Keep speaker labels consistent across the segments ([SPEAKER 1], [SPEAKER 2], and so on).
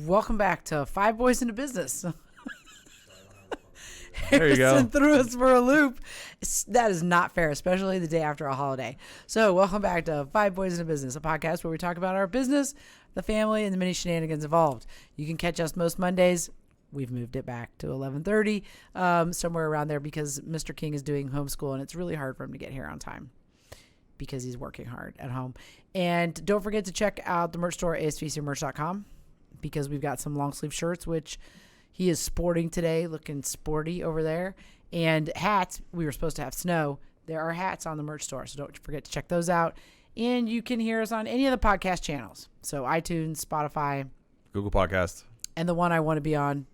[SPEAKER 1] Welcome back to Five Boys into Business.
[SPEAKER 2] There you go.
[SPEAKER 1] Harrison threw us for a loop. That is not fair, especially the day after a holiday. So welcome back to Five Boys into Business, a podcast where we talk about our business, the family, and the many shenanigans involved. You can catch us most Mondays. We've moved it back to 11:30, somewhere around there, because Mr. King is doing homeschool, and it's really hard for him to get here on time because he's working hard at home. And don't forget to check out the merch store, asvcmerch.com, because we've got some long sleeve shirts, which he is sporting today, looking sporty over there. And hats. We were supposed to have snow. There are hats on the merch store, so don't forget to check those out. And you can hear us on any of the podcast channels. So iTunes, Spotify,
[SPEAKER 2] Google Podcast,
[SPEAKER 1] and the one I want to be on,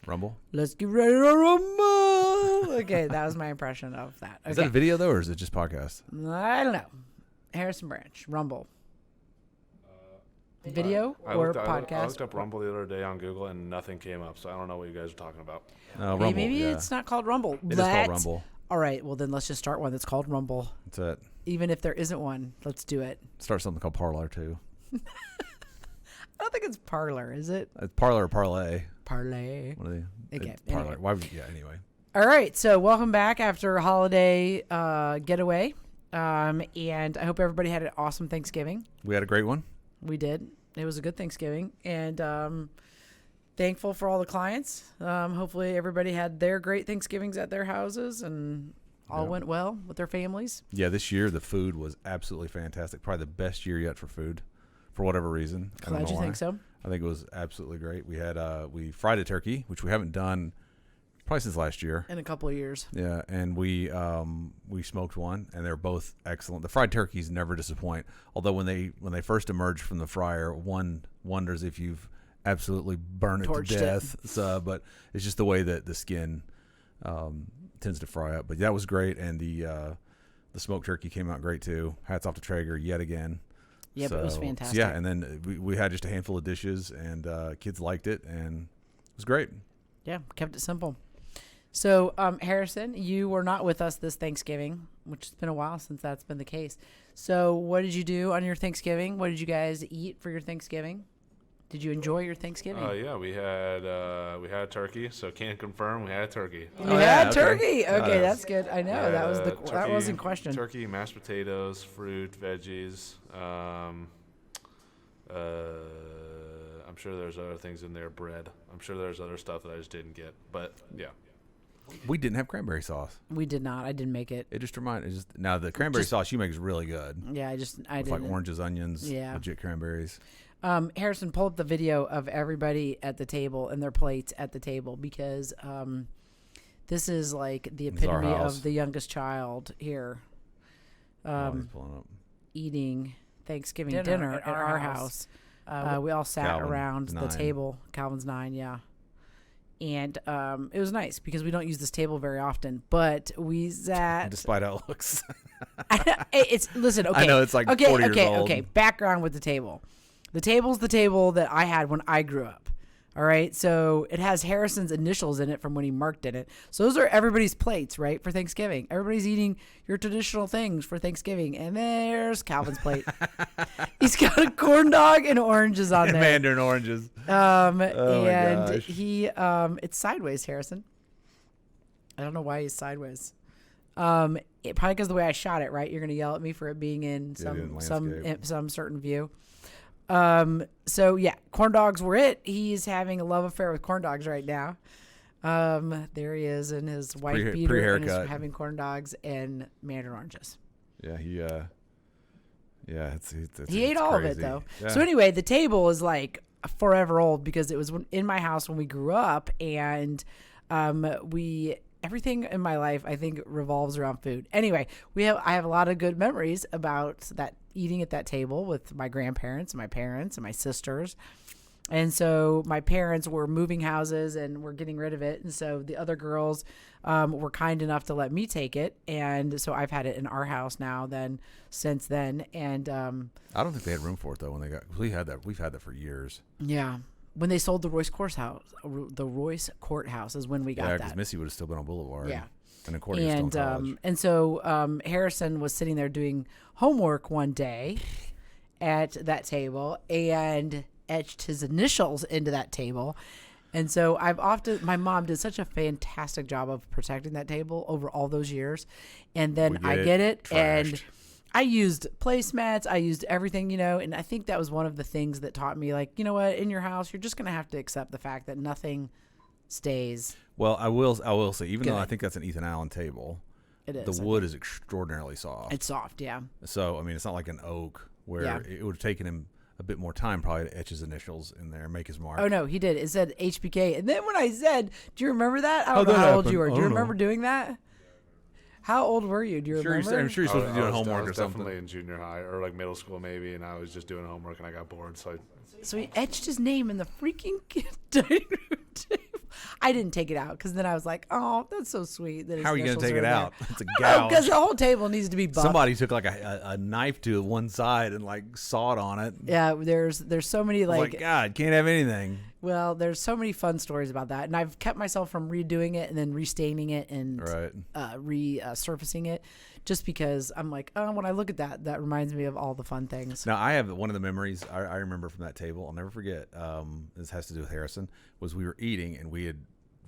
[SPEAKER 2] Rumble.
[SPEAKER 1] Let's get ready to rumble. Okay, that was my impression of that. Okay.
[SPEAKER 2] Is that a video, though, or is it just podcast?
[SPEAKER 1] I don't know. Harrison Branch, Rumble. Video or podcast?
[SPEAKER 3] I looked up Rumble the other day on Google and nothing came up, so I don't know what you guys are talking about.
[SPEAKER 2] Rumble,
[SPEAKER 1] maybe it's not called Rumble.
[SPEAKER 2] It is called Rumble.
[SPEAKER 1] All right, well then let's just start one that's called Rumble.
[SPEAKER 2] That's it.
[SPEAKER 1] Even if there isn't one, let's do it.
[SPEAKER 2] Start something called Parlor, too.
[SPEAKER 1] I don't think it's Parlor, is it?
[SPEAKER 2] It's Parlor or Parlay.
[SPEAKER 1] Parlay.
[SPEAKER 2] What are they?
[SPEAKER 1] Okay,
[SPEAKER 2] It's Parlor.
[SPEAKER 1] anyway.
[SPEAKER 2] Why would, yeah, anyway.
[SPEAKER 1] All right, so welcome back after a holiday getaway. And I hope everybody had an awesome Thanksgiving.
[SPEAKER 2] We had a great one.
[SPEAKER 1] We did. It was a good Thanksgiving, and thankful for all the clients. Hopefully everybody had their great Thanksgivings at their houses and all went well with their families.
[SPEAKER 2] Yeah, this year the food was absolutely fantastic. Probably the best year yet for food, for whatever reason.
[SPEAKER 1] Glad you think so.
[SPEAKER 2] I think it was absolutely great. We had we fried a turkey, which we haven't done probably since last year.
[SPEAKER 1] In a couple of years.
[SPEAKER 2] Yeah, and we smoked one, and they're both excellent. The fried turkeys never disappoint. Although when they first emerge from the fryer, one wonders if you've absolutely burned it
[SPEAKER 1] Torched
[SPEAKER 2] to death. So, but it's just the way that the skin tends to fry up. But that was great, and the smoked turkey came out great too. Hats off to Traeger yet again.
[SPEAKER 1] Yeah, but it was fantastic.
[SPEAKER 2] Yeah, and then we had just a handful of dishes, and kids liked it, and it was great.
[SPEAKER 1] Yeah, kept it simple. So, Harrison, you were not with us this Thanksgiving, which has been a while since that's been the case. So what did you do on your Thanksgiving? What did you guys eat for your Thanksgiving? Did you enjoy your Thanksgiving?
[SPEAKER 3] Yeah, we had turkey, so can confirm we had turkey.
[SPEAKER 1] You had turkey. Okay, that's good. I know that was in question.
[SPEAKER 3] Turkey, mashed potatoes, fruit, veggies. I'm sure there's other things in there, bread. I'm sure there's other stuff that I just didn't get, but yeah.
[SPEAKER 2] We didn't have cranberry sauce.
[SPEAKER 1] We did not. I didn't make it.
[SPEAKER 2] It just now the cranberry sauce you make is really good.
[SPEAKER 1] Yeah, I didn't.
[SPEAKER 2] Like oranges, onions, legit cranberries.
[SPEAKER 1] Harrison, pull up the video of everybody at the table and their plates at the table, because this is like the epitome of the youngest child here.
[SPEAKER 2] He's pulling up.
[SPEAKER 1] Eating Thanksgiving dinner at our house. We all sat around the table. Calvin's 9, yeah. And it was nice because we don't use this table very often, but we sat.
[SPEAKER 2] Despite how it looks.
[SPEAKER 1] Listen, okay.
[SPEAKER 2] I know it's like 40 years old.
[SPEAKER 1] Okay, background with the table. The table's the table that I had when I grew up. All right, so it has Harrison's initials in it from when he marked in it. So those are everybody's plates, right, for Thanksgiving. Everybody's eating your traditional things for Thanksgiving. And there's Calvin's plate. He's got a corn dog and oranges on there.
[SPEAKER 2] Mandarin oranges.
[SPEAKER 1] And he, it's sideways, Harrison. I don't know why he's sideways. Probably because the way I shot it, right? You're going to yell at me for it being in some certain view. So yeah, corn dogs were it. He's having a love affair with corn dogs right now. There he is in his white beater and he's having corn dogs and mandarin oranges.
[SPEAKER 2] Yeah,
[SPEAKER 1] he ate all
[SPEAKER 2] crazy.
[SPEAKER 1] of it though.
[SPEAKER 2] Yeah.
[SPEAKER 1] So anyway, the table is like forever old because it was in my house when we grew up, and everything in my life I think revolves around food. Anyway, I have a lot of good memories about that, eating at that table with my grandparents and my parents and my sisters. And so my parents were moving houses and were getting rid of it. And so the other girls were kind enough to let me take it. And so I've had it in our house since then. And
[SPEAKER 2] I don't think they had room for it though we've had that for years.
[SPEAKER 1] Yeah. When they sold the Royce Courthouse is when we got that.
[SPEAKER 2] Yeah, because Missy would have still been on Boulevard.
[SPEAKER 1] Yeah.
[SPEAKER 2] And Courtney was still in college.
[SPEAKER 1] And so Harrison was sitting there doing homework one day at that table, and etched his initials into that table. And so my mom did such a fantastic job of protecting that table over all those years. And then I get it.
[SPEAKER 2] Trashed.
[SPEAKER 1] And I used placemats. I used everything, and I think that was one of the things that taught me, like, you know what, in your house, you're just going to have to accept the fact that nothing stays.
[SPEAKER 2] Well, I will say, even though
[SPEAKER 1] Good.
[SPEAKER 2] I think that's an Ethan Allen table,
[SPEAKER 1] It is.
[SPEAKER 2] the wood is extraordinarily soft.
[SPEAKER 1] It's soft, yeah.
[SPEAKER 2] So, I mean, it's not like an oak where
[SPEAKER 1] Yeah.
[SPEAKER 2] it would have taken him a bit more time probably to etch his initials in there and make his mark.
[SPEAKER 1] Oh, no, he did. It said HBK. And then when I said, do you remember that? I don't
[SPEAKER 2] How'd
[SPEAKER 1] know
[SPEAKER 2] that
[SPEAKER 1] how old
[SPEAKER 2] happen?
[SPEAKER 1] you were.
[SPEAKER 2] I
[SPEAKER 1] Do you
[SPEAKER 2] don't
[SPEAKER 1] remember
[SPEAKER 2] know.
[SPEAKER 1] doing that? How old were you? Do you remember?
[SPEAKER 2] I'm sure you're supposed to be doing
[SPEAKER 3] I
[SPEAKER 2] homework
[SPEAKER 3] was
[SPEAKER 2] or something.
[SPEAKER 3] definitely in junior high or like middle school maybe, and I was just doing homework and I got bored, so
[SPEAKER 1] So he etched his name in the freaking dining room table. I didn't take it out because then I was like, oh, that's so sweet. That his
[SPEAKER 2] How are you going to
[SPEAKER 1] initials
[SPEAKER 2] take
[SPEAKER 1] are
[SPEAKER 2] it
[SPEAKER 1] in
[SPEAKER 2] out?
[SPEAKER 1] there.
[SPEAKER 2] It's a
[SPEAKER 1] Because
[SPEAKER 2] gouge.
[SPEAKER 1] the whole table needs to be buffed.
[SPEAKER 2] Somebody took like a knife to one side and like sawed on it.
[SPEAKER 1] Yeah, there's so many
[SPEAKER 2] I was
[SPEAKER 1] like,
[SPEAKER 2] like, God, can't have anything.
[SPEAKER 1] well, there's so many fun stories about that, and I've kept myself from redoing it and then restaining it and
[SPEAKER 2] Right.
[SPEAKER 1] resurfacing it, just because I'm like, oh, when I look at that reminds me of all the fun things.
[SPEAKER 2] Now, I have one of the memories I remember from that table. I'll never forget. This has to do with Harrison. Was we were eating and we had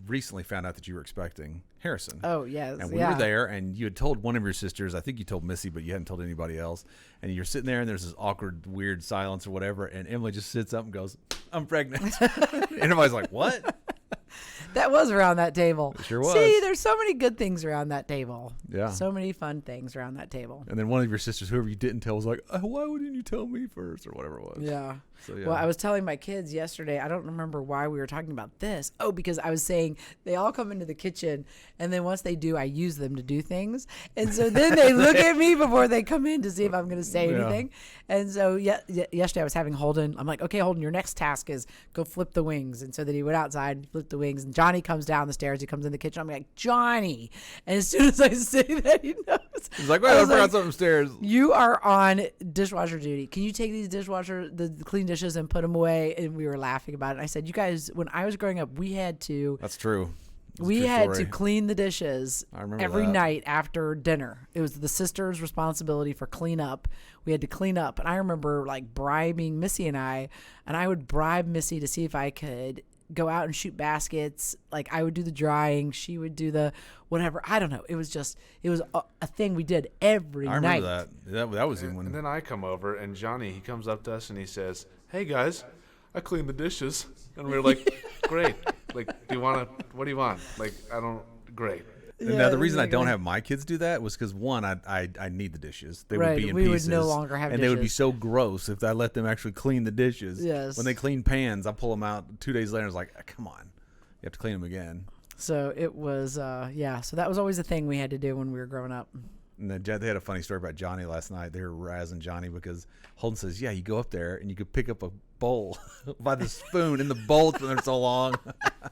[SPEAKER 2] recently found out that you were expecting Harrison.
[SPEAKER 1] Oh yes,
[SPEAKER 2] And we
[SPEAKER 1] yeah.
[SPEAKER 2] were there, and you had told one of your sisters. I think you told Missy, but you hadn't told anybody else. And you're sitting there, and there's this awkward, weird silence or whatever. And Emily just sits up and goes, "I'm pregnant." And everybody's like, "What?"
[SPEAKER 1] That was around that table.
[SPEAKER 2] It sure was.
[SPEAKER 1] See, there's so many good things around that table.
[SPEAKER 2] Yeah.
[SPEAKER 1] So many fun things around that table.
[SPEAKER 2] And then one of your sisters, whoever you didn't tell, was like, "Why wouldn't you tell me first?" or whatever it was.
[SPEAKER 1] Yeah.
[SPEAKER 2] So yeah.
[SPEAKER 1] Well, I was telling my kids yesterday, I don't remember why we were talking about this. Oh, because I was saying they all come into the kitchen, and then once they do, I use them to do things. And so then they look at me before they come in to see if I'm going to say
[SPEAKER 2] Yeah.
[SPEAKER 1] anything. And so yesterday I was having Holden. I'm like, okay, Holden, your next task is go flip the wings. And so then he went outside, flipped the wings, and Johnny comes down the stairs. He comes in the kitchen. I'm like, Johnny. And as soon as I say that, he knows.
[SPEAKER 2] He's like, "Wait, I
[SPEAKER 1] was
[SPEAKER 2] forgot
[SPEAKER 1] like,
[SPEAKER 2] something upstairs."
[SPEAKER 1] You are on dishwasher duty. Can you take these the clean dishes and put them away? And we were laughing about it. I said, you guys, when I was growing up, we had to
[SPEAKER 2] That's true. That's a
[SPEAKER 1] we
[SPEAKER 2] true
[SPEAKER 1] had
[SPEAKER 2] story.
[SPEAKER 1] to clean the dishes
[SPEAKER 2] I remember
[SPEAKER 1] every
[SPEAKER 2] that.
[SPEAKER 1] night after dinner. It was the sister's responsibility for clean up. We had to clean up. And I remember like bribing Missy and I would bribe Missy to see if I could go out and shoot baskets. Like I would do the drying, she would do the whatever. I don't know. It was a thing we did every
[SPEAKER 2] I
[SPEAKER 1] night.
[SPEAKER 2] remember that was even when.
[SPEAKER 3] And then I come over, and Johnny, he comes up to us, and he says, "Hey, guys, I cleaned the dishes." And we were like, "Great. Like, what do you want? Like, I don't, great."
[SPEAKER 2] Now, the reason I don't
[SPEAKER 1] exactly.
[SPEAKER 2] have my kids do that was because, one, I need the dishes. They
[SPEAKER 1] Right,
[SPEAKER 2] would be in
[SPEAKER 1] we would
[SPEAKER 2] pieces.
[SPEAKER 1] no longer have
[SPEAKER 2] and they would be
[SPEAKER 1] dishes.
[SPEAKER 2] so gross if I let them actually clean the dishes.
[SPEAKER 1] Yes.
[SPEAKER 2] When they clean pans, I pull them out 2 days later. It's like, come on. You have to clean them again.
[SPEAKER 1] So it was, so that was always a thing we had to do when we were growing up.
[SPEAKER 2] And then they had a funny story about Johnny last night. They were razzing Johnny because Holden says, "Yeah, you go up there and you could pick up a bowl by the spoon, and the bowl's been there so long."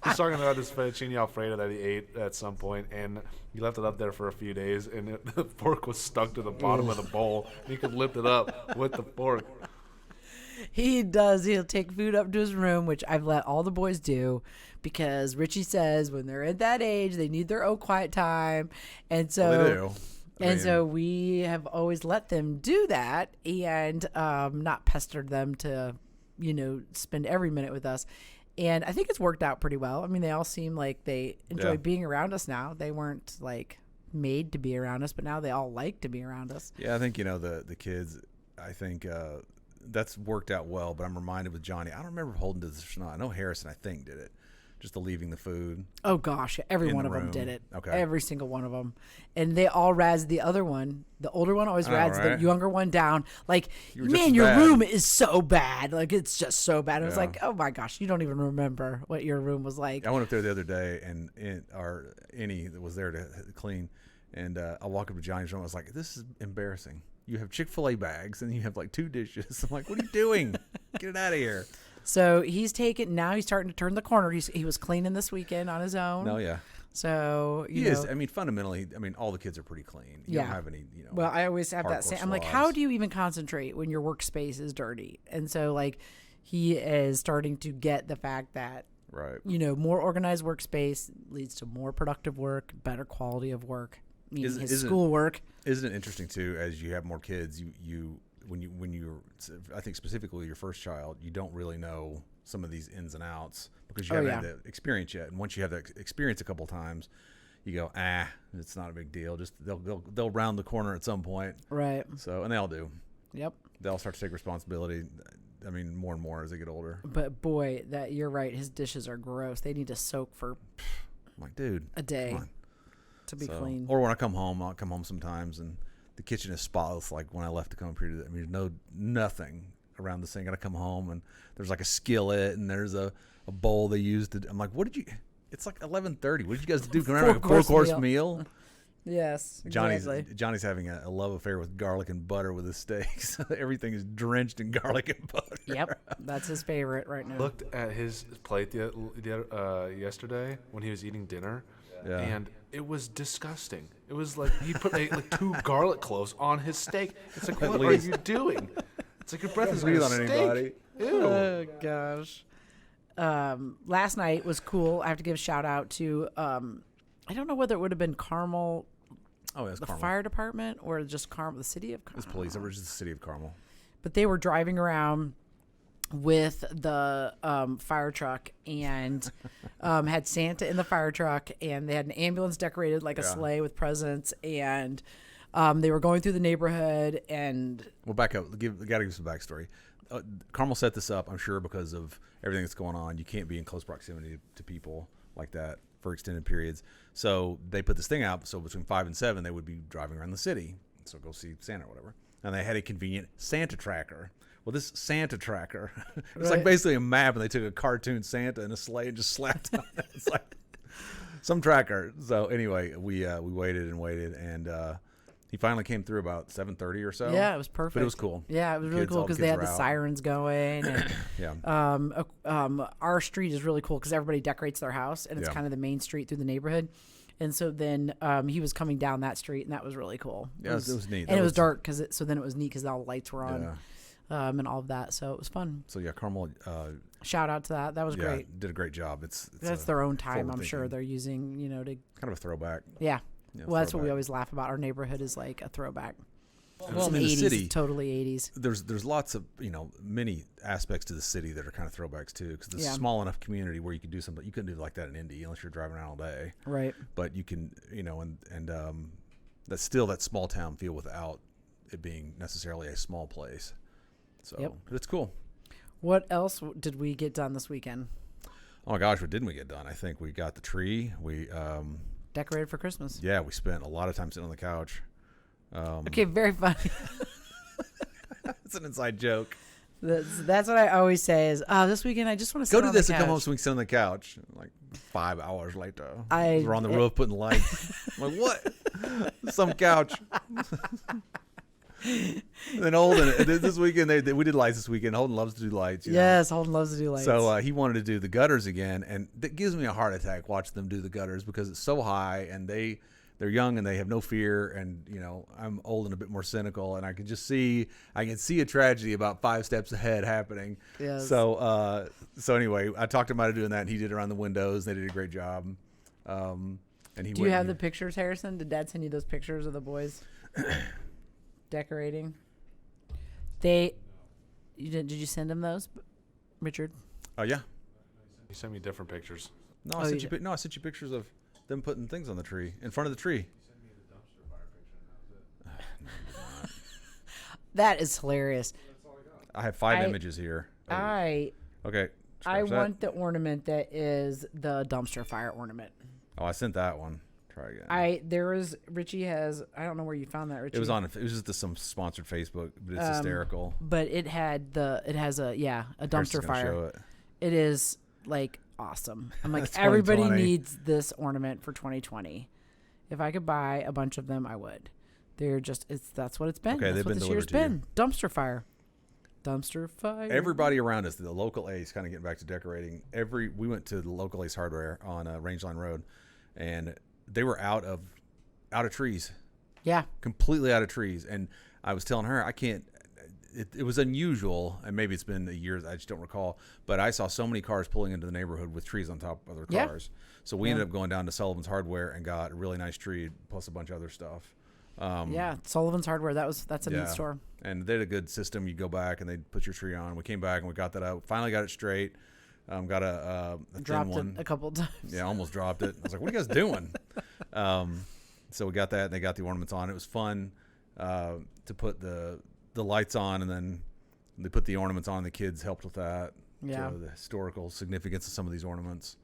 [SPEAKER 3] He's talking about this fettuccine alfredo that he ate at some point, and he left it up there for a few days, and the fork was stuck to the bottom of the bowl. He could lift it up with the fork.
[SPEAKER 1] He does. He'll take food up to his room, which I've let all the boys do because Richie says when they're at that age, they need their own quiet time. And so
[SPEAKER 2] Well, they do.
[SPEAKER 1] So we have always let them do that and not pestered them to, spend every minute with us. And I think it's worked out pretty well. I mean, they all seem like they enjoy
[SPEAKER 2] Yeah.
[SPEAKER 1] being around us now. They weren't like made to be around us, but now they all like to be around us.
[SPEAKER 2] Yeah, I think, the kids, I think that's worked out well. But I'm reminded with Johnny, I don't remember if Holden did this or not. I know Harrison, I think, did it. Just the leaving the food.
[SPEAKER 1] Oh gosh, every
[SPEAKER 2] In
[SPEAKER 1] one
[SPEAKER 2] the
[SPEAKER 1] of them
[SPEAKER 2] room.
[SPEAKER 1] did it.
[SPEAKER 2] Okay.
[SPEAKER 1] Every single one of them, and they all razz the other one. The older one always razz
[SPEAKER 2] right.
[SPEAKER 1] the younger one down. Like,
[SPEAKER 2] You were just
[SPEAKER 1] man,
[SPEAKER 2] as
[SPEAKER 1] your
[SPEAKER 2] bad."
[SPEAKER 1] room is so bad. Like, it's just so bad. It was
[SPEAKER 2] Yeah.
[SPEAKER 1] like, oh my gosh, you don't even remember what your room was like.
[SPEAKER 2] I went up there the other day, and Annie that was there to clean, and I walk up to Johnny's room. I was like, "This is embarrassing. You have Chick-fil-A bags, and you have like 2 dishes." I'm like, "What are you doing? Get it out of here!"
[SPEAKER 1] So he's starting to turn the corner. He was cleaning this weekend on his own.
[SPEAKER 2] No, yeah,
[SPEAKER 1] So
[SPEAKER 2] he is. I mean, fundamentally, all the kids are pretty clean. You
[SPEAKER 1] Yeah.
[SPEAKER 2] don't have any,
[SPEAKER 1] Well, I always have that
[SPEAKER 2] hardcore
[SPEAKER 1] same. I'm like,
[SPEAKER 2] slobs.
[SPEAKER 1] how do you even concentrate when your workspace is dirty? And so, like, he is starting to get the fact that,
[SPEAKER 2] Right.
[SPEAKER 1] more organized workspace leads to more productive work, better quality of work, meaning his
[SPEAKER 2] Isn't-
[SPEAKER 1] schoolwork.
[SPEAKER 2] Isn't it interesting too? As you have more kids, you when you're, I think specifically your first child, you don't really know some of these ins and outs because you haven't had the experience yet. And once you have that experience a couple times, you go, it's not a big deal. Just they'll round the corner at some point.
[SPEAKER 1] Right.
[SPEAKER 2] So, and they all do.
[SPEAKER 1] Yep.
[SPEAKER 2] They'll start to take responsibility. I mean, more and more as they get older.
[SPEAKER 1] But boy, that you're right. His dishes are gross. They need to soak for
[SPEAKER 2] I'm like, dude,
[SPEAKER 1] a day to be clean.
[SPEAKER 2] Or when I come home, I'll come home sometimes and the kitchen is spotless. Like when I left to come up here, I mean, nothing around the sink. I come home and there's like a skillet and there's a bowl they used. I'm like, what did you? It's like 11:30. What did you guys do? Can I have a 4-course meal?
[SPEAKER 1] Yes, exactly.
[SPEAKER 2] Johnny's having a love affair with garlic and butter with his steaks. Everything is drenched in garlic and butter.
[SPEAKER 1] Yep, that's his favorite right now.
[SPEAKER 3] Looked at his plate yesterday when he was eating dinner, and it was disgusting. It was like he put like 2 garlic cloves on his steak. It's like, what are you doing? It's like your breath is going to stink. Anybody. Ew.
[SPEAKER 1] Oh gosh. Last night was cool. I have to give a shout out to I don't know whether it would have been Carmel.
[SPEAKER 2] Oh, that's
[SPEAKER 1] the
[SPEAKER 2] Carmel.
[SPEAKER 1] Fire department or just Carmel, the city of Carmel.
[SPEAKER 2] It's police. It was just the city of Carmel.
[SPEAKER 1] But they were driving around with the fire truck and had Santa in the fire truck, and they had an ambulance decorated like a sleigh with presents, and they were going through the neighborhood. And
[SPEAKER 2] we'll back up. Gotta give some backstory. Carmel set this up, I'm sure, because of everything that's going on. You can't be in close proximity to people like that for extended periods. So they put this thing out. So between 5 and 7, they would be driving around the city. So go see Santa or whatever. And they had a convenient Santa tracker. Well, this Santa tracker, it's like basically a map, and they took a cartoon Santa in a sleigh and just slapped it on it. It's like some tracker. So anyway, we waited and waited, and he finally came through about 7:30 or so.
[SPEAKER 1] Yeah, it was perfect.
[SPEAKER 2] But it was cool.
[SPEAKER 1] Yeah, it was really cool because they had the sirens going. And, our street is really cool because everybody decorates their house, and it's kind of the main street through the neighborhood. And so then he was coming down that street, and that was really cool.
[SPEAKER 2] Yeah, it was neat.
[SPEAKER 1] And it was dark, so then it was neat because all the lights were on and all of that. So it was fun.
[SPEAKER 2] So, yeah, Carmel.
[SPEAKER 1] Shout out to that. That was great.
[SPEAKER 2] Did a great job.
[SPEAKER 1] That's their own time, I'm sure they're using, to.
[SPEAKER 2] Kind of a throwback.
[SPEAKER 1] Yeah. Well, that's what we always laugh about. Our neighborhood is like a throwback.
[SPEAKER 2] Well, in the city,
[SPEAKER 1] totally 80s.
[SPEAKER 2] There's lots of many aspects to the city that are kind of throwbacks too, because it's a small enough community where you can do something. You couldn't do like that in Indy unless you're driving around all day.
[SPEAKER 1] Right.
[SPEAKER 2] But you can, and that's still that small town feel without it being necessarily a small place. So it's cool.
[SPEAKER 1] What else did we get done this weekend?
[SPEAKER 2] Oh my gosh, what didn't we get done? I think we got the tree. We
[SPEAKER 1] decorated for Christmas.
[SPEAKER 2] Yeah, we spent a lot of time sitting on the couch.
[SPEAKER 1] Okay, very funny.
[SPEAKER 2] It's an inside joke.
[SPEAKER 1] That's what I always say is, this weekend I just want to sit on the couch.
[SPEAKER 2] Go do this and come home so we can sit on the couch. Like 5 hours later, we're on the roof putting lights. I'm like, what? Some couch. And then Holden, this weekend, we did lights this weekend. Holden loves to do lights.
[SPEAKER 1] Yes, Holden loves to do lights.
[SPEAKER 2] So he wanted to do the gutters again, and that gives me a heart attack watching them do the gutters because it's so high, and they're young and they have no fear, and I'm old and a bit more cynical, and I can see a tragedy about 5 steps ahead happening.
[SPEAKER 1] Yes.
[SPEAKER 2] So anyway, I talked him about doing that, and he did it around the windows. They did a great job. And he.
[SPEAKER 1] Do you have the pictures, Harrison? Did Dad send you those pictures of the boys decorating? Did you send him those, Richard?
[SPEAKER 2] Oh yeah.
[SPEAKER 3] You sent me different pictures.
[SPEAKER 2] No, I sent you pictures of them putting things on the tree, in front of the tree.
[SPEAKER 3] You sent me the dumpster fire picture, and that was it.
[SPEAKER 1] That is hilarious.
[SPEAKER 2] I have 5 images here.
[SPEAKER 1] Okay. I want the ornament that is the dumpster fire ornament.
[SPEAKER 2] Oh, I sent that one. Try again.
[SPEAKER 1] Richie has, I don't know where you found that, Richie.
[SPEAKER 2] It was just some sponsored Facebook, but it's hysterical.
[SPEAKER 1] But it has a dumpster fire. It is like awesome. I'm like, everybody needs this ornament for 2020. If I could buy a bunch of them, I would. That's what it's been.
[SPEAKER 2] Okay,
[SPEAKER 1] that's what this year's been. Dumpster fire. Dumpster fire.
[SPEAKER 2] Everybody around us, the local Ace, kind of getting back to decorating. We went to the local Ace Hardware on Rangeline Road, and they were out of trees. Yeah, completely out of trees. And I was telling her, I can't. It was unusual, and maybe it's been a year. I just don't recall. But I saw so many cars pulling into the neighborhood with trees on top of other cars. So we ended up going down to Sullivan's Hardware and got a really nice tree plus a bunch of other stuff.
[SPEAKER 1] Yeah, Sullivan's Hardware. That's a neat store.
[SPEAKER 2] And they had a good system. You go back and they put your tree on. We came back and we got that out. Finally got it straight. Got a
[SPEAKER 1] Dropped
[SPEAKER 2] thin one.
[SPEAKER 1] it a couple of times.
[SPEAKER 2] Yeah, almost dropped it. I was like, "What are you guys doing?" So we got that, and they got the ornaments on. It was fun to put the lights on, and then they put the ornaments on. The kids helped with that.
[SPEAKER 1] Yeah.
[SPEAKER 2] The historical significance of some of these ornaments.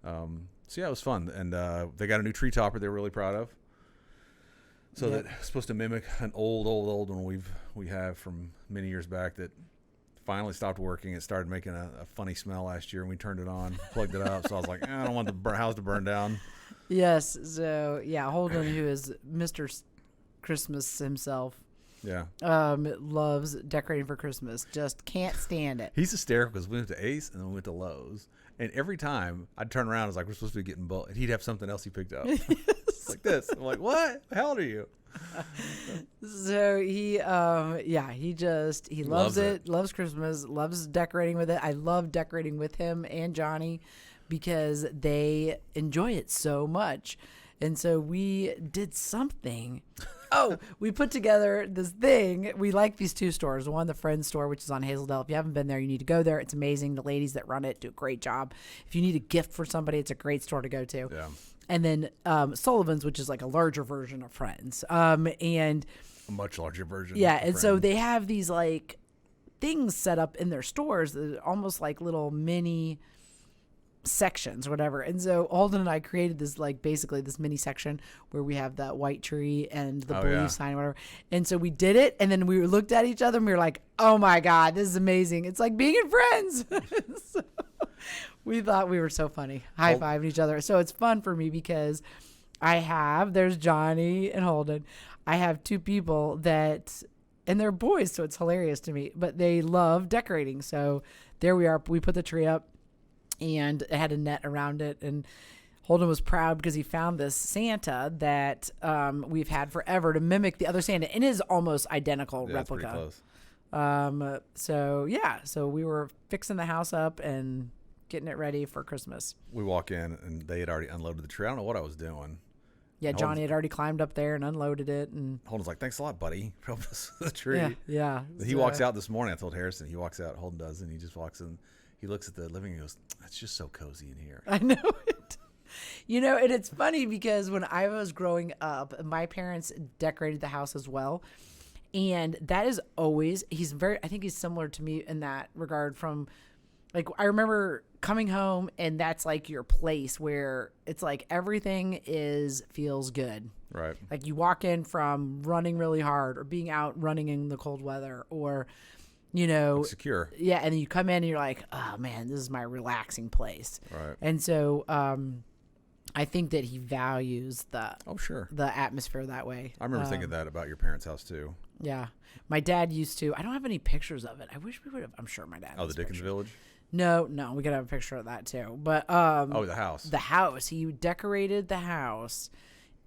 [SPEAKER 2] So yeah, it was fun, and they got a new tree topper they were really proud of. So that's supposed to mimic an old one we have from many years back that finally stopped working. It started making a funny smell last year, and we turned it on, plugged it up. So I was like, I don't want the house to burn down.
[SPEAKER 1] Yes. So yeah, Holden, who is Mr. Christmas himself, loves decorating for Christmas. Just can't stand it.
[SPEAKER 2] He's hysterical because we went to Ace and then we went to Lowe's, and every time I'd turn around, I was like, we're supposed to be getting bulk, and he'd have something else he picked up. Like this. I'm like, what? How old are you?
[SPEAKER 1] So he loves it, loves Christmas, loves decorating with it. I love decorating with him and Johnny because they enjoy it so much. And so we did something. We put together this thing. We like these two stores. One, the Friends store, which is on Hazeldale. If you haven't been there, you need to go there. It's amazing. The ladies that run it do a great job. If you need a gift for somebody, it's a great store to go to.
[SPEAKER 2] Yeah.
[SPEAKER 1] And then Sullivan's, which is like a larger version of Friends. And
[SPEAKER 2] A much larger version.
[SPEAKER 1] yeah,
[SPEAKER 2] of
[SPEAKER 1] and
[SPEAKER 2] Friends.
[SPEAKER 1] so they have these like things set up in their stores, that are almost like little mini sections or whatever. And so Holden and I created this, like, basically this mini section where we have that white tree and the belief sign or whatever. And so we did it, and then we looked at each other and we were like, oh my God, this is amazing. It's like being in Friends. So we thought we were so funny, high-fiving each other. So it's fun for me because there's Johnny and Holden. I have two people that, and they're boys, so it's hilarious to me, but they love decorating. So there we are. We put the tree up, and it had a net around it, and Holden was proud because he found this Santa that we've had forever to mimic the other Santa, and it is almost identical replica.
[SPEAKER 2] That's pretty
[SPEAKER 1] close. So we were fixing the house up and getting it ready for Christmas.
[SPEAKER 2] We walk in, and they had already unloaded the tree. I don't know what I was doing.
[SPEAKER 1] Yeah, Johnny had already climbed up there and unloaded it. And
[SPEAKER 2] Holden's like, thanks a lot, buddy, for helping us with the tree.
[SPEAKER 1] Yeah.
[SPEAKER 2] He walks out this morning. I told Harrison. He walks out. Holden does, and he just walks in. He looks at the living room and goes, it's just so cozy in here.
[SPEAKER 1] I know it. And it's funny because when I was growing up, my parents decorated the house as well. And that is always, I think he's similar to me in that regard from, like, I remember coming home and that's like your place where it's like everything feels good.
[SPEAKER 2] Right.
[SPEAKER 1] Like you walk in from running really hard or being out running in the cold weather or,
[SPEAKER 2] like secure.
[SPEAKER 1] Yeah. And then you come in and you're like, oh man, this is my relaxing place.
[SPEAKER 2] Right.
[SPEAKER 1] And so, I think that he values the atmosphere that way.
[SPEAKER 2] I remember thinking that about your parents' house too.
[SPEAKER 1] Yeah. My dad used to. I don't have any pictures of it. I wish we would have. I'm sure my dad.
[SPEAKER 2] Oh, the Dickens Village?
[SPEAKER 1] No, we could have a picture of that too. But
[SPEAKER 2] the house.
[SPEAKER 1] The house. He decorated the house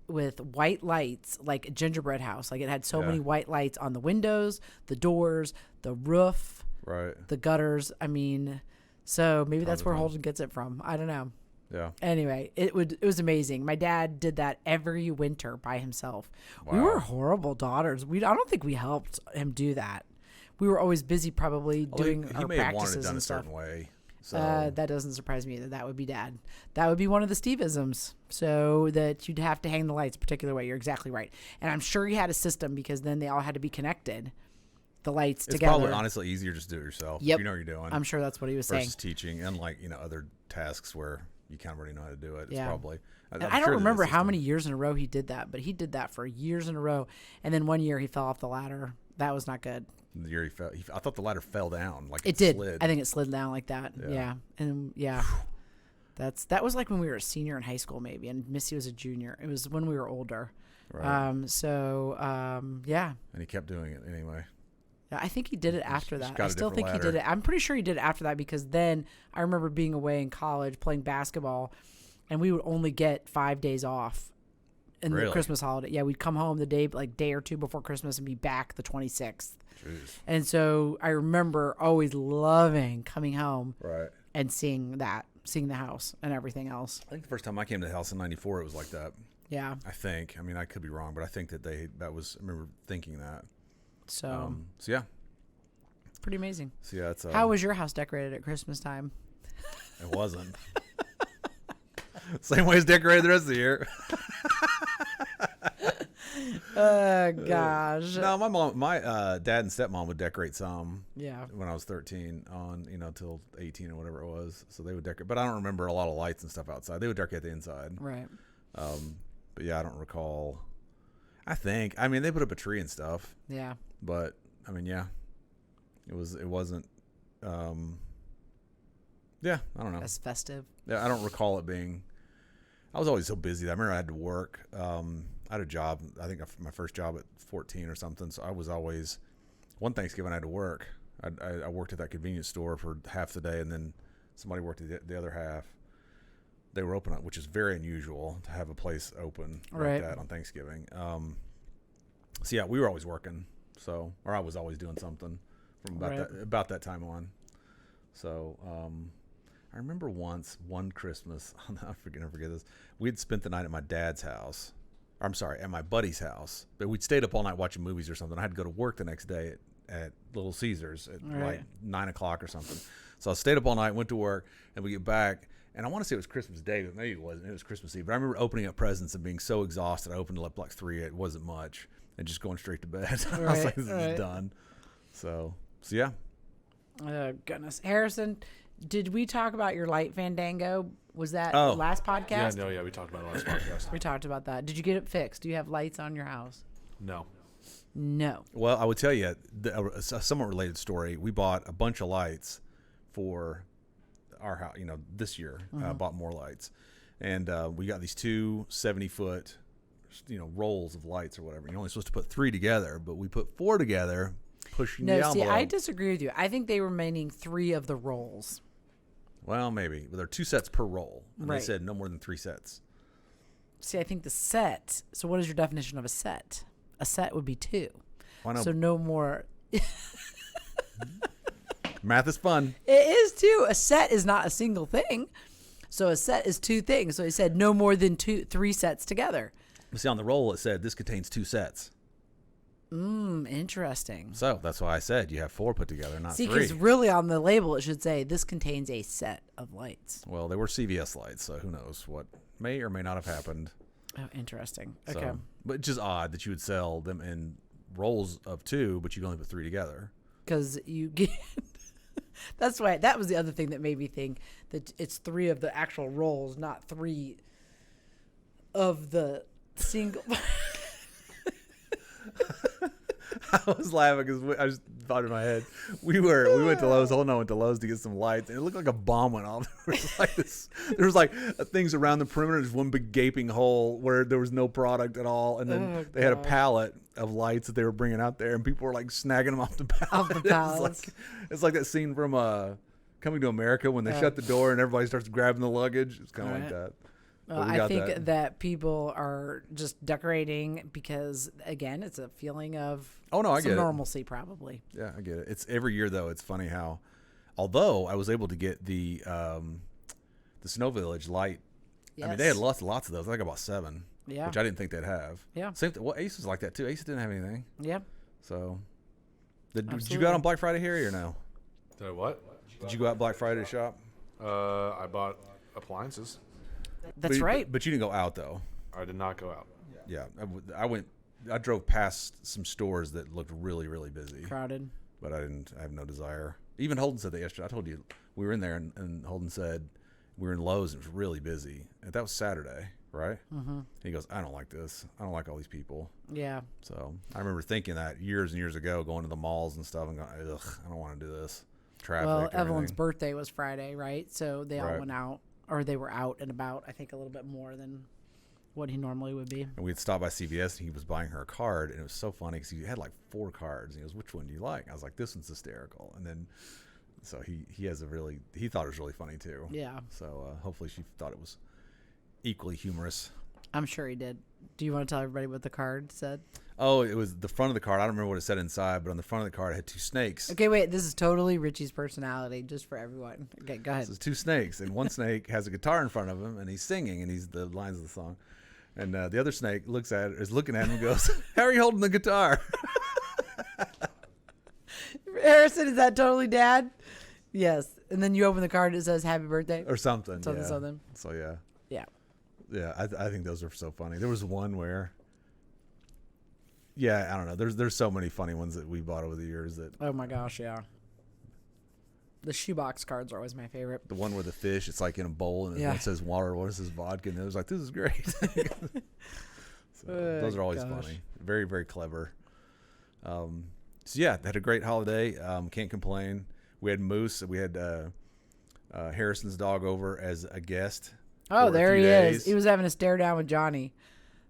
[SPEAKER 1] with white lights, like a gingerbread house. Like it had so many white lights on the windows, the doors, the roof,
[SPEAKER 2] right,
[SPEAKER 1] the gutters. I mean, so maybe that's where Holden gets it from. I don't know.
[SPEAKER 2] Yeah.
[SPEAKER 1] Anyway, it was amazing. My dad did that every winter by himself. Wow. We were horrible daughters. I don't think we helped him do that. We were always busy, probably doing our practices and stuff. He may have wanted it done a certain
[SPEAKER 2] way. So
[SPEAKER 1] that doesn't surprise me that would be Dad. That would be one of the Steve-isms, so that you'd have to hang the lights a particular way. You're exactly right. And I'm sure he had a system because then they all had to be connected. The lights together.
[SPEAKER 2] It's probably honestly easier just to do it yourself.
[SPEAKER 1] Yep.
[SPEAKER 2] You know what you're doing.
[SPEAKER 1] I'm sure that's what he was saying.
[SPEAKER 2] Versus teaching, unlike other tasks where you kind of already know how to do it. It's probably.
[SPEAKER 1] I don't remember how many years in a row he did that, but he did that for years in a row. And then one year he fell off the ladder. That was not good.
[SPEAKER 2] The year he fell, I thought the ladder fell down. Like
[SPEAKER 1] it did.
[SPEAKER 2] Slid.
[SPEAKER 1] I think it slid down like that. Yeah. And that was like when we were a senior in high school, maybe, and Missy was a junior. It was when we were older.
[SPEAKER 2] Right.
[SPEAKER 1] And
[SPEAKER 2] he kept doing it anyway.
[SPEAKER 1] I think he did it after that. I still think he did it. I'm pretty sure he did it after that because then I remember being away in college playing basketball, and we would only get 5 days off in the Christmas holiday. Yeah, we'd come home the day or two before Christmas and be back the 26th.
[SPEAKER 2] Jeez.
[SPEAKER 1] And so I remember always loving coming home and seeing the house and everything else.
[SPEAKER 2] I think the first time I came to the house in '94, it was like that.
[SPEAKER 1] Yeah.
[SPEAKER 2] I think. I mean, I could be wrong, but I think that I remember thinking that.
[SPEAKER 1] So
[SPEAKER 2] yeah.
[SPEAKER 1] pretty amazing.
[SPEAKER 2] So yeah, it's
[SPEAKER 1] How was your house decorated at Christmas time?
[SPEAKER 2] It wasn't. Same way as decorated the rest of the year.
[SPEAKER 1] Gosh.
[SPEAKER 2] No, my dad and stepmom would decorate some.
[SPEAKER 1] Yeah.
[SPEAKER 2] When I was 13 on, till 18 or whatever it was. So they would decorate, but I don't remember a lot of lights and stuff outside. They would decorate the inside.
[SPEAKER 1] Right.
[SPEAKER 2] But yeah, I don't recall. I mean, they put up a tree and stuff.
[SPEAKER 1] Yeah.
[SPEAKER 2] But I mean, yeah, it wasn't, yeah, I don't know.
[SPEAKER 1] As festive.
[SPEAKER 2] Yeah, I don't recall it being. I was always so busy. I remember I had to work. I had a job. I think my first job at 14 or something. So I was always. One Thanksgiving I had to work. I worked at that convenience store for half the day, and then somebody worked the other half. They were open, which is very unusual to have a place open like that on Thanksgiving. So yeah, we were always working. So, or I was always doing something from about that time on. So. I remember one Christmas, I'll never forget this. We had spent the night at my dad's house. At my buddy's house. But we'd stayed up all night watching movies or something. I had to go to work the next day at Little Caesars at like 9 o'clock or something. So I stayed up all night, went to work, and we get back. And I want to say it was Christmas Day, but maybe it wasn't. It was Christmas Eve. But I remember opening up presents and being so exhausted. I opened it up like 3. It wasn't much. And just going straight to bed. I was like, this is done. So yeah.
[SPEAKER 1] Oh, goodness. Harrison, did we talk about your light fandango? Was that
[SPEAKER 2] Oh.
[SPEAKER 1] the last podcast?
[SPEAKER 3] Yeah, we talked about it last podcast.
[SPEAKER 1] We talked about that. Did you get it fixed? Do you have lights on your house?
[SPEAKER 3] No.
[SPEAKER 1] No.
[SPEAKER 2] Well, I would tell you a somewhat related story. We bought a bunch of lights for our house, this year. Bought more lights. And we got these 2 70-foot, rolls of lights or whatever. You're only supposed to put 3 together, but we put 4 together, pushing the envelope.
[SPEAKER 1] See, I disagree with you. I think they were meaning 3 of the rolls.
[SPEAKER 2] Well, maybe. But there are 2 sets per roll. And
[SPEAKER 1] Right.
[SPEAKER 2] they said no more than 3 sets.
[SPEAKER 1] See, I think the set. So, what is your definition of a set? A set would be 2.
[SPEAKER 2] Why not?
[SPEAKER 1] So, no more.
[SPEAKER 2] Math is fun.
[SPEAKER 1] It is 2. A set is not a single thing. So, a set is 2 things. So, he said no more than 3 sets together.
[SPEAKER 2] See, on the roll, it said this contains 2 sets.
[SPEAKER 1] Interesting.
[SPEAKER 2] So that's why I said you have 4 put together, not 3.
[SPEAKER 1] See, because really on the label it should say this contains a set of lights.
[SPEAKER 2] Well, they were CVS lights, so who knows what may or may not have happened.
[SPEAKER 1] Oh, interesting.
[SPEAKER 2] So,
[SPEAKER 1] Okay.
[SPEAKER 2] but it's just odd that you would sell them in rolls of 2, but you can only put 3 together.
[SPEAKER 1] Because you get. That's why. That was the other thing that made me think that it's 3 of the actual rolls, not 3 of the single.
[SPEAKER 2] I was laughing because I just thought in my head we went to Lowe's. Holden and I went to Lowe's to get some lights, and it looked like a bomb went off. There was like things around the perimeter. There's one big gaping hole where there was no product at all, and then they had a pallet of lights that they were bringing out there, and people were like snagging them off the pallet.
[SPEAKER 1] Off the pallets.
[SPEAKER 2] It's like that scene from Coming to America when they shut the door and everybody starts grabbing the luggage. It's kind of like that.
[SPEAKER 1] Well, I think that people are just decorating because, again, it's a feeling of
[SPEAKER 2] I get
[SPEAKER 1] normalcy, probably.
[SPEAKER 2] Yeah, I get it. It's every year though. It's funny how, although I was able to get the Snow Village light. Yes. I mean, they had lots of those. I think about 7.
[SPEAKER 1] Yeah.
[SPEAKER 2] Which I didn't think they'd have.
[SPEAKER 1] Yeah.
[SPEAKER 2] Same. Well, Ace was like that too. Ace didn't have anything.
[SPEAKER 1] Yeah.
[SPEAKER 2] So, did you go out on Black Friday here or no?
[SPEAKER 3] Did I what?
[SPEAKER 2] Did you go out Black Friday to shop?
[SPEAKER 3] I bought appliances.
[SPEAKER 1] That's right.
[SPEAKER 2] But you didn't go out though.
[SPEAKER 3] I did not go out.
[SPEAKER 2] Yeah, I went. I drove past some stores that looked really, really busy,
[SPEAKER 1] Crowded.
[SPEAKER 2] But I have no desire. Even Holden said that yesterday. I told you we were in there, and Holden said we were in Lowe's and it was really busy. And that was Saturday, right? Mm-hmm. He goes, I don't like this. I don't like all these people.
[SPEAKER 1] Yeah.
[SPEAKER 2] So I remember thinking that years and years ago, going to the malls and stuff, and going, ugh, I don't want to do this. Traffic.
[SPEAKER 1] Well, Evelyn's birthday was Friday, right? So they all
[SPEAKER 2] Right.
[SPEAKER 1] went out, or they were out and about, I think a little bit more than what he normally would be.
[SPEAKER 2] And we had stopped by CVS, and he was buying her a card, and it was so funny because he had like 4 cards. And he goes, which one do you like? I was like, this one's hysterical. And then, so he thought it was really funny too.
[SPEAKER 1] Yeah.
[SPEAKER 2] So hopefully she thought it was equally humorous.
[SPEAKER 1] I'm sure he did. Do you want to tell everybody what the card said?
[SPEAKER 2] Oh, it was the front of the card. I don't remember what it said inside, but on the front of the card, it had 2 snakes.
[SPEAKER 1] Okay, wait. This is totally Richie's personality, just for everyone. Okay, go ahead.
[SPEAKER 2] So it's 2 snakes, and one snake has a guitar in front of him, and he's singing, and he's the lines of the song. And the other snake is looking at him and goes, "How are you holding the guitar?"
[SPEAKER 1] Harrison, is that totally dad? Yes. And then you open the card and it says "Happy Birthday"
[SPEAKER 2] or something.
[SPEAKER 1] Something.
[SPEAKER 2] So yeah.
[SPEAKER 1] Yeah.
[SPEAKER 2] Yeah, I think those are so funny. There was one where, I don't know. There's so many funny ones that we bought over the years that.
[SPEAKER 1] Oh my gosh, yeah. The shoebox cards are always my favorite.
[SPEAKER 2] The one where the fish, it's like in a bowl, and one says water, one says vodka, and it was like, this is great. Those are always funny. Very, very clever. So yeah, had a great holiday. Can't complain. We had Moose. We had Harrison's dog over as a guest.
[SPEAKER 1] Oh, there he is. He was having a stare down with Johnny.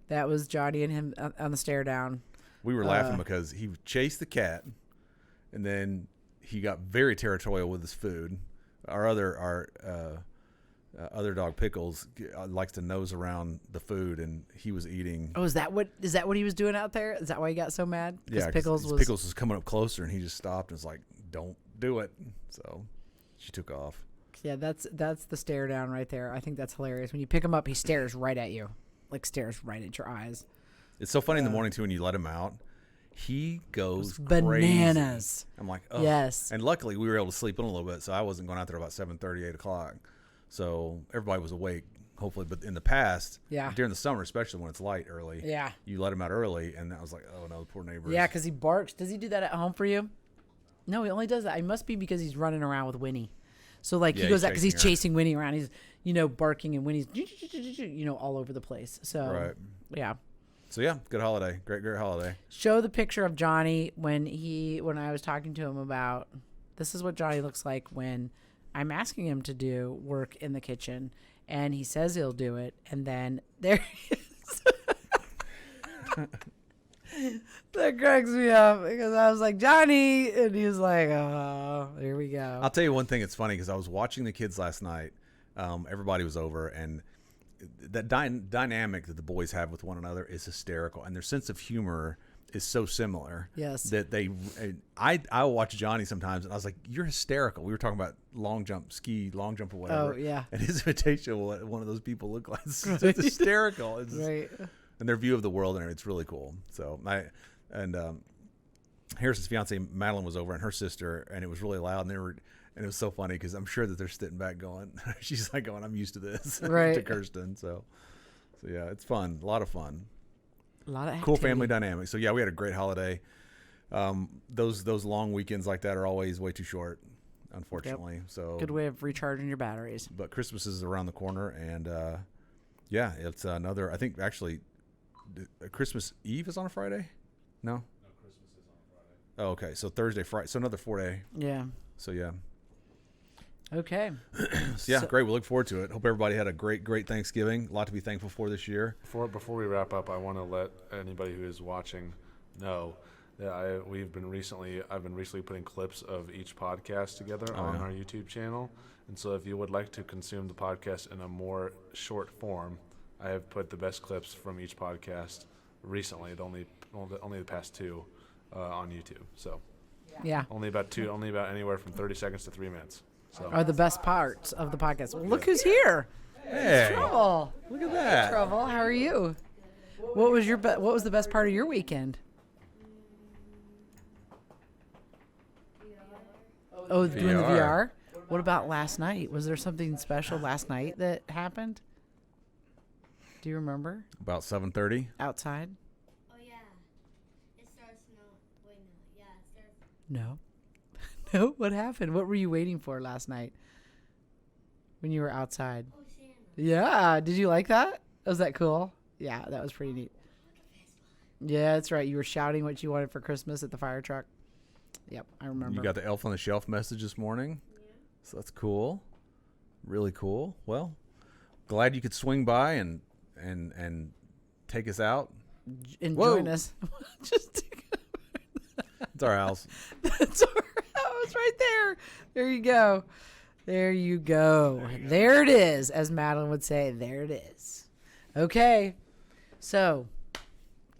[SPEAKER 1] That was Johnny and him on the stare down.
[SPEAKER 2] We were laughing because he chased the cat, and then he got very territorial with his food. Our other dog Pickles likes to nose around the food, and he was eating.
[SPEAKER 1] Oh, is that what he was doing out there? Is that why he got so mad?
[SPEAKER 2] Yeah, Pickles was coming up closer, and he just stopped and was like, "Don't do it." So she took off.
[SPEAKER 1] Yeah, that's the stare down right there. I think that's hilarious. When you pick him up, he stares right at you, like stares right at your eyes.
[SPEAKER 2] It's so funny in the morning too when you let him out. He goes
[SPEAKER 1] bananas.
[SPEAKER 2] Crazy. I'm like, oh.
[SPEAKER 1] Yes.
[SPEAKER 2] And luckily we were able to sleep in a little bit, so I wasn't going out there about 7:30, 8 o'clock. So everybody was awake, hopefully. But in the past, during the summer, especially when it's light early, you let him out early, and I was like, oh no, the poor neighbors.
[SPEAKER 1] Yeah, because he barks. Does he do that at home for you? No, he only does that. It must be because he's running around with Winnie. So like he goes out because he's chasing Winnie around. He's barking, and Winnie's all over the place. So yeah.
[SPEAKER 2] So yeah, good holiday, great holiday.
[SPEAKER 1] Show the picture of Johnny when I was talking to him about this is what Johnny looks like when I'm asking him to do work in the kitchen, and he says he'll do it, and then there he is. That cracks me up because I was like, Johnny, and he was like, oh, here we go.
[SPEAKER 2] I'll tell you one thing. It's funny because I was watching the kids last night. Everybody was over, and that dynamic that the boys have with one another is hysterical, and their sense of humor is so similar.
[SPEAKER 1] Yes.
[SPEAKER 2] That I watch Johnny sometimes, and I was like, "You're hysterical." We were talking about long jump or whatever.
[SPEAKER 1] Oh yeah.
[SPEAKER 2] And his imitation of what one of those people look like. It's hysterical. It's
[SPEAKER 1] right.
[SPEAKER 2] And their view of the world, and it's really cool. So Harrison's fiance Madeline was over, and her sister, and it was really loud, and it was so funny because I'm sure that they're sitting back going, she's like going, I'm used to this,
[SPEAKER 1] right?
[SPEAKER 2] To Kirsten. So yeah, it's fun, a lot of fun,
[SPEAKER 1] a lot of
[SPEAKER 2] cool family dynamics. So yeah, we had a great holiday. Those long weekends like that are always way too short, unfortunately. Yep. So
[SPEAKER 1] good way of recharging your batteries.
[SPEAKER 2] But Christmas is around the corner, and it's another. I think actually, Christmas Eve is on a Friday. No,
[SPEAKER 3] Christmas is on a Friday.
[SPEAKER 2] Oh, okay. So Thursday, Friday. So another 4 day.
[SPEAKER 1] Yeah.
[SPEAKER 2] So yeah.
[SPEAKER 1] Okay.
[SPEAKER 2] Great. We look forward to it. Hope everybody had a great Thanksgiving. A lot to be thankful for this year.
[SPEAKER 3] Before we wrap up, I want to let anybody who is watching know that I've been recently putting clips of each podcast together on our YouTube channel. And so if you would like to consume the podcast in a more short form, I have put the best clips from each podcast recently, only the past two on YouTube. So
[SPEAKER 1] yeah,
[SPEAKER 3] only about anywhere from 30 seconds to 3 minutes. So
[SPEAKER 1] are the best parts of the podcast. Well, look who's here.
[SPEAKER 2] Hey,
[SPEAKER 1] Trouble.
[SPEAKER 2] Look at that.
[SPEAKER 1] Trouble. How are you? What was the best part of your weekend? Oh, doing the VR. What about last night? Was there something special last night that happened? Do you remember?
[SPEAKER 2] About 7:30.
[SPEAKER 1] Outside?
[SPEAKER 4] Oh, yeah. It starts now. Wait, no. Yeah, it starts.
[SPEAKER 1] No. No? What happened? What were you waiting for last night when you were outside?
[SPEAKER 4] Oh, Santa.
[SPEAKER 1] Yeah. Did you like that? Was that cool? Yeah, that was pretty neat. Yeah, that's right. You were shouting what you wanted for Christmas at the fire truck. Yep, I remember.
[SPEAKER 2] You got the Elf on the Shelf message this morning. Yeah. So that's cool. Really cool. Well, glad you could swing by and take us out
[SPEAKER 1] and join us. Just
[SPEAKER 2] it's our house.
[SPEAKER 1] That's our house right there. There you go. There you go. There it is, as Madeline would say. There it is. Okay. So,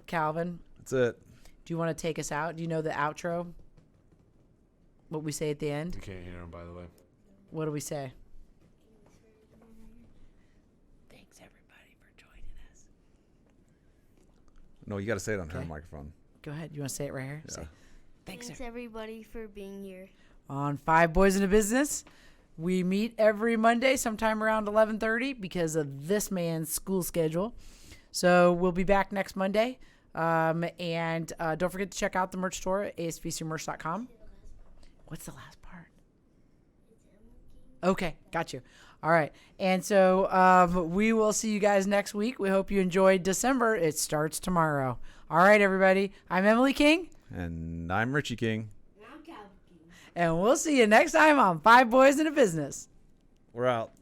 [SPEAKER 1] Calvin.
[SPEAKER 2] That's it.
[SPEAKER 1] Do you want to take us out? Do you know the outro? What we say at the end?
[SPEAKER 3] You can't hear him, by the way.
[SPEAKER 1] What do we say? Thanks, everybody, for joining us.
[SPEAKER 2] No, you got to say it on her
[SPEAKER 1] Okay.
[SPEAKER 2] microphone.
[SPEAKER 1] Go ahead. You want to say it right here?
[SPEAKER 2] Yeah.
[SPEAKER 1] Say, thanks,
[SPEAKER 4] Thanks
[SPEAKER 1] sir.
[SPEAKER 4] everybody for being here.
[SPEAKER 1] On Five Boys in a Business, we meet every Monday sometime around 11:30 because of this man's school schedule. So we'll be back next Monday. And don't forget to check out the merch store at asvcmerch.com. What's the last part? Okay, got you. All right. And so we will see you guys next week. We hope you enjoyed December. It starts tomorrow. All right, everybody. I'm Emily King.
[SPEAKER 2] And I'm Richie King.
[SPEAKER 4] And I'm Calvin King.
[SPEAKER 1] And we'll see you next time on Five Boys in a Business.
[SPEAKER 2] We're out.